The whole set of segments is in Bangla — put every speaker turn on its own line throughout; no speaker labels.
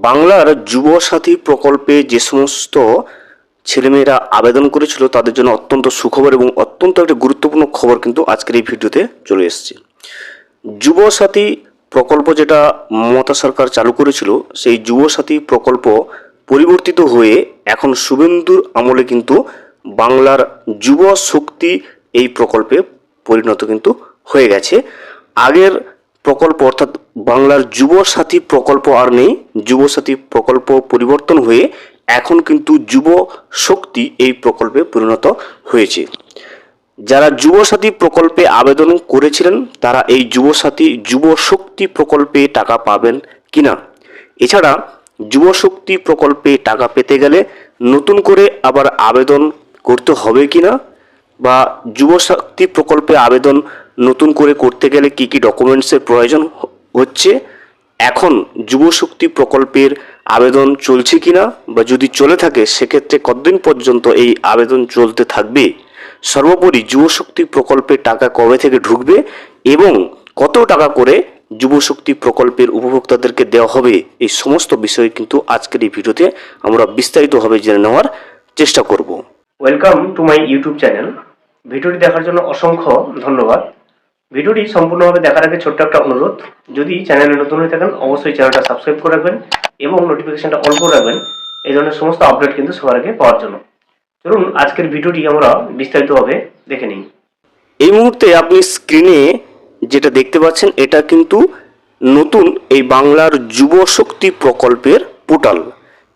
বাংলার যুবসাথী প্রকল্পে যে সমস্ত ছেলেমেয়েরা আবেদন করেছিল তাদের জন্য অত্যন্ত সুখবর এবং অত্যন্ত একটা গুরুত্বপূর্ণ খবর কিন্তু আজকের এই ভিডিওতে চলে এসেছে। যুবসাথী প্রকল্প যেটা মমতা সরকার চালু করেছিল, সেই যুবসাথী প্রকল্প পরিবর্তিত হয়ে এখন শুভেন্দুর আমলে কিন্তু বাংলার যুব শক্তি এই প্রকল্পে পরিণত কিন্তু হয়ে গেছে। আগের প্রকল্প অর্থাৎ বাংলার যুবসাথী প্রকল্প আর নেই, যুবসাথী প্রকল্প পরিবর্তন হয়ে এখন কিন্তু যুব শক্তি এই প্রকল্পে পরিণত হয়েছে। যারা যুবসাথী প্রকল্পে আবেদন করেছিলেন তারা এই যুব শক্তি প্রকল্পে টাকা পাবেন কিনা, এছাড়া যুবশক্তি প্রকল্পে টাকা পেতে গেলে নতুন করে আবার আবেদন করতে হবে কিনা, বা যুবশক্তি প্রকল্পে আবেদন নতুন করে করতে গেলে কি কি ডকুমেন্টসের প্রয়োজন হচ্ছে, এখন যুবশক্তি প্রকল্পের আবেদন চলছে কিনা, বা যদি চলে থাকে সেক্ষেত্রে কতদিন পর্যন্ত এই আবেদন চলতে থাকবে, সর্বোপরি যুবশক্তি প্রকল্পে টাকা কবে থেকে ঢুকবে এবং কত টাকা করে যুবশক্তি প্রকল্পের উপভোক্তাদেরকে দেওয়া হবে, এই সমস্ত বিষয় কিন্তু আজকের এই ভিডিওতে আমরা বিস্তারিতভাবে জেনে নেওয়ার চেষ্টা করব। Welcome to my YouTube channel. ভিডিওটি দেখার জন্য অসংখ্য ধন্যবাদ। ভিডিওটি সম্পূর্ণভাবে দেখার আগে ছোট্ট একটা অনুরোধ, যদি চ্যানেলে নতুন হয়ে থাকেন অবশ্যই চ্যানেলটা সাবস্ক্রাইব করে রাখবেন এবং নোটিফিকেশনটা অন করে রাখবেন এই ধরনের সমস্ত আপডেট কিন্তু সবার আগে পাওয়ার জন্য। চলুন আজকের ভিডিওটি আমরা বিস্তারিতভাবে দেখে নিই। এই মুহূর্তে আপনি স্ক্রিনে যেটা দেখতে পাচ্ছেন এটা কিন্তু নতুন এই বাংলার যুব শক্তি প্রকল্পের পোর্টাল,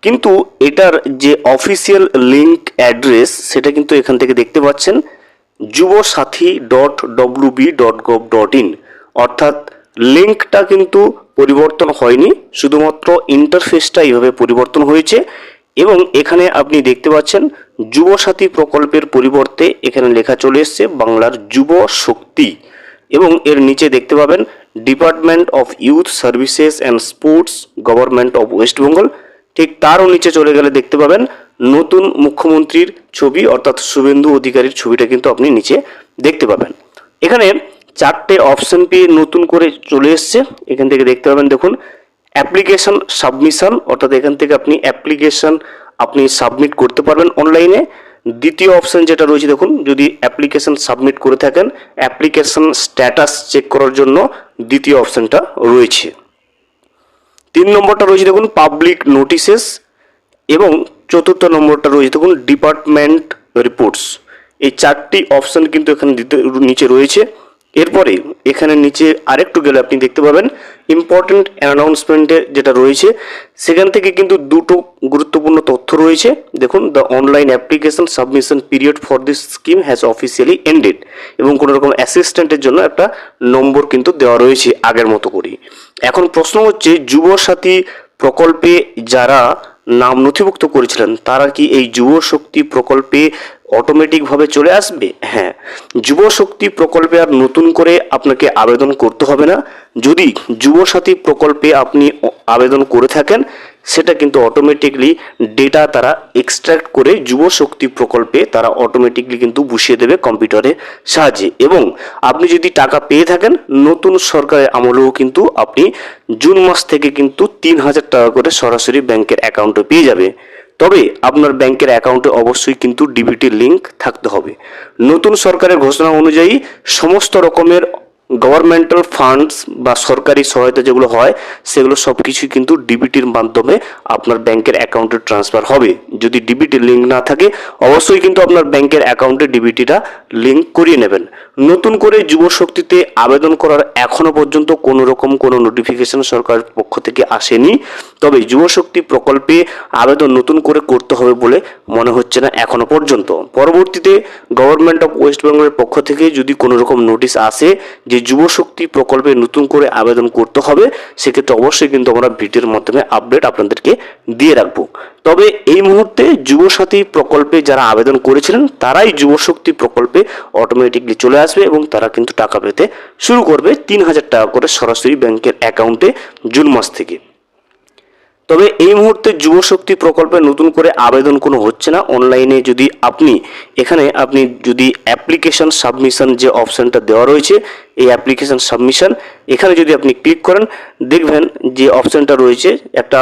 কিন্তু এটার যে অফিসিয়াল লিঙ্ক অ্যাড্রেস সেটা কিন্তু এখান থেকে দেখতে পাচ্ছেন jubsathi.wb.gov.in, অর্থাৎ লিঙ্কটা কিন্তু পরিবর্তন হয়নি, শুধুমাত্র ইন্টারফেসটা এইভাবে পরিবর্তন হয়েছে। এবং এখানে আপনি দেখতে পাচ্ছেন যুবসাথী প্রকল্পের পরিবর্তে এখানে লেখা চলে এসছে বাংলার যুব শক্তি, এবং এর নিচে দেখতে পাবেন department of youth services and sports, government of West Bengal. ঠিক তারও নিচে চলে গেলে দেখতে পাবেন নতুন মুখ্যমন্ত্রীর ছবি, অর্থাৎ শুভেন্দু অধিকারীর ছবিটা কিন্তু আপনি নিচে দেখতে পাবেন। এখানে চারটে অপশন পেয়ে নতুন করে চলে এসছে। এখান থেকে দেখতে পাবেন, দেখুন অ্যাপ্লিকেশন সাবমিশন, অর্থাৎ এখান থেকে আপনি অ্যাপ্লিকেশন সাবমিট করতে পারবেন অনলাইনে। দ্বিতীয় অপশন যেটা রয়েছে দেখুন, যদি অ্যাপ্লিকেশন সাবমিট করে থাকেন অ্যাপ্লিকেশন স্ট্যাটাস চেক করার জন্য দ্বিতীয় অপশনটা রয়েছে। 3 নম্বরটা রয়েছে দেখুন পাবলিক নোটিশেস, এবং 4র্থ নম্বরটা রয়েছে দেখুন ডিপার্টমেন্ট রিপোর্টস। এই 4টি অপশন কিন্তু এখানে নিচে রয়েছে। এরপরে এখানে নিচে আরেকটু গেলে আপনি দেখতে পাবেন ইম্পর্টেন্ট অ্যানাউন্সমেন্টে যেটা রয়েছে, সেখান থেকে কিন্তু দুটো গুরুত্বপূর্ণ তথ্য রয়েছে। দেখুন, the online application submission period for this scheme has officially ended, এবং কোনো রকম অ্যাসিস্ট্যান্টের জন্য একটা নম্বর কিন্তু দেওয়া রয়েছে আগের মতো করেই। এখন প্রশ্ন হচ্ছে, যুবসাথী প্রকল্পে যারা নাম নথিভুক্ত করেছিলেন তারা কি এই যুবশক্তি প্রকল্পে অটোমেটিকভাবে চলে আসবে? হ্যাঁ, যুবশক্তি প্রকল্পে আর নতুন করে আপনাকে আবেদন করতে হবে না। যদি যুবসাথী প্রকল্পে আপনি আবেদন করে থাকেন সেটা কিন্তু অটোমেটিকলি ডেটা তারা এক্সট্র্যাক্ট করে যুবশক্তি প্রকল্পে তারা অটোমেটিকলি কিন্তু বসিয়ে দেবে কম্পিউটারের সাহায্যে। এবং আপনি যদি টাকা পেয়ে থাকেন নতুন সরকারের আমলেও কিন্তু আপনি জুন মাস থেকে কিন্তু 3,000 টাকা করে সরাসরি ব্যাংকের অ্যাকাউন্টে পেয়ে যাবে। তবে আপনার ব্যাংকের অ্যাকাউন্টে অবশ্যই কিন্তু ডিবিটি লিঙ্ক থাকতে হবে। নতুন সরকারের ঘোষণা অনুযায়ী সমস্ত রকমের গভর্নমেন্টাল ফান্ডস বা সরকারি সহায়তা যেগুলো হয় সেগুলো সব কিছুই কিন্তু ডিবিটির মাধ্যমে আপনার ব্যাংকের অ্যাকাউন্টে ট্রান্সফার হবে। যদি ডিবিটি লিঙ্ক না থাকে অবশ্যই কিন্তু আপনার ব্যাংকের অ্যাকাউন্টে ডিবিটিটা লিঙ্ক করিয়ে নেবেন। নতুন করে যুবশক্তিতে আবেদন করার এখনো পর্যন্ত কোনো রকম কোনো নোটিফিকেশন সরকারের পক্ষ থেকে আসেনি, তবে যুবশক্তি প্রকল্পে আবেদন নতুন করে করতে হবে বলে মনে হচ্ছে না এখনো পর্যন্ত। পরবর্তীতে গভর্নমেন্ট অফ ওয়েস্ট বেঙ্গলের পক্ষ থেকে যদি কোনো রকম নোটিশ আসে যে যুবশক্তি প্রকল্পে নতুন করে আবেদন করতে হবে, সেক্ষেত্রে অবশ্যই কিন্তু আমরা ভিডিওর মাধ্যমে আপডেট আপনাদেরকে দিয়ে রাখবো। তবে এই মুহূর্তে যুবসাথী প্রকল্পে যারা আবেদন করেছিলেন তারাই যুবশক্তি প্রকল্পে অটোমেটিকলি চলে আসবে এবং তারা কিন্তু টাকা পেতে শুরু করবে 3,000 টাকা করে সরাসরি ব্যাংকের অ্যাকাউন্টে জুন মাস থেকে। তবে এই মুহূর্তে যুবশক্তি প্রকল্পে নতুন করে আবেদন কোনো হচ্ছে না। অনলাইনে যদি আপনি যদি অ্যাপ্লিকেশন সাবমিশন যে অপশানটা দেওয়া রয়েছে, এই অ্যাপ্লিকেশন সাবমিশন এখানে যদি আপনি ক্লিক করেন দেখবেন যে অপশানটা রয়েছে একটা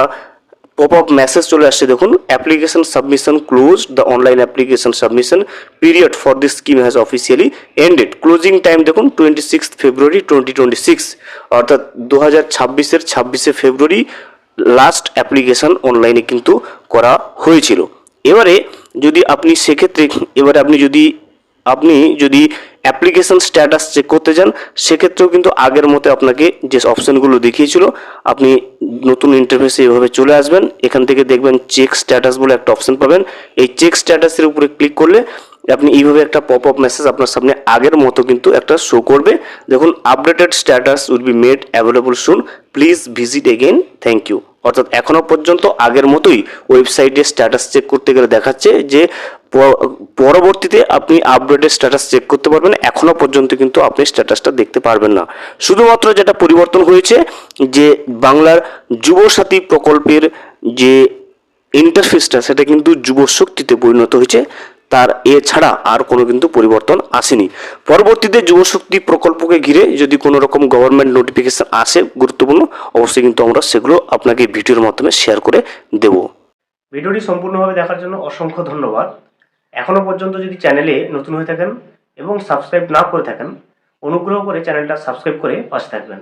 পপ আপ মেসেজ চলে আসছে, দেখুন application submission close, the online application submission period for this scheme has officially ended. Closing time দেখুন 26 ফেব্রুয়ারি 2026, অর্থাৎ 2026-এর 26শে ফেব্রুয়ারি লাস্ট অ্যাপ্লিকেশন অনলাইনে কিন্তু করা হয়েছিল। এবারে যদি আপনি সেক্ষেত্রে আপনি যদি অ্যাপ্লিকেশন স্ট্যাটাস চেক করতে চান, সেক্ষেত্রেও কিন্তু আগের মতো আপনাকে যে অপশানগুলো দেখিয়েছিল, আপনি নতুন ইন্টারফেসে এভাবে চলে আসবেন। এখান থেকে দেখবেন চেক স্ট্যাটাস বলে একটা অপশান পাবেন। এই চেক স্ট্যাটাসের উপরে ক্লিক করলে আপনি এইভাবে একটা পপ আপ মেসেজ আপনার সামনে আগের মতো কিন্তু একটা শো করবে। দেখুন updated status will be made available soon, please visit again, thank you. অর্থাৎ এখনও পর্যন্ত আগের মতোই ওয়েবসাইটে স্ট্যাটাস চেক করতে গেলে দেখাচ্ছে যে পরবর্তীতে আপনি আপডেটেড স্ট্যাটাস চেক করতে পারবেন, এখনও পর্যন্ত কিন্তু আপনি স্ট্যাটাসটা দেখতে পারবেন না। শুধুমাত্র যেটা পরিবর্তন হয়েছে যে বাংলার যুবসাথী প্রকল্পের যে ইন্টারফেসটা সেটা কিন্তু যুবশক্তিতে পরিণত হয়েছে, তার এছাড়া আর কোনো কিন্তু পরিবর্তন আসেনি। পরবর্তীতে যুবশক্তি প্রকল্পকে ঘিরে যদি কোনো রকম গভর্নমেন্ট নোটিফিকেশন আসে গুরুত্বপূর্ণ, অবশ্যই কিন্তু আমরা সেগুলো আপনাকে ভিডিওর মাধ্যমে শেয়ার করে দেব। ভিডিওটি সম্পূর্ণভাবে দেখার জন্য অসংখ্য ধন্যবাদ। এখনও পর্যন্ত যদি চ্যানেলে নতুন হয়ে থাকেন এবং সাবস্ক্রাইব না করে থাকেন, অনুগ্রহ করে চ্যানেলটা সাবস্ক্রাইব করে পাশে থাকবেন।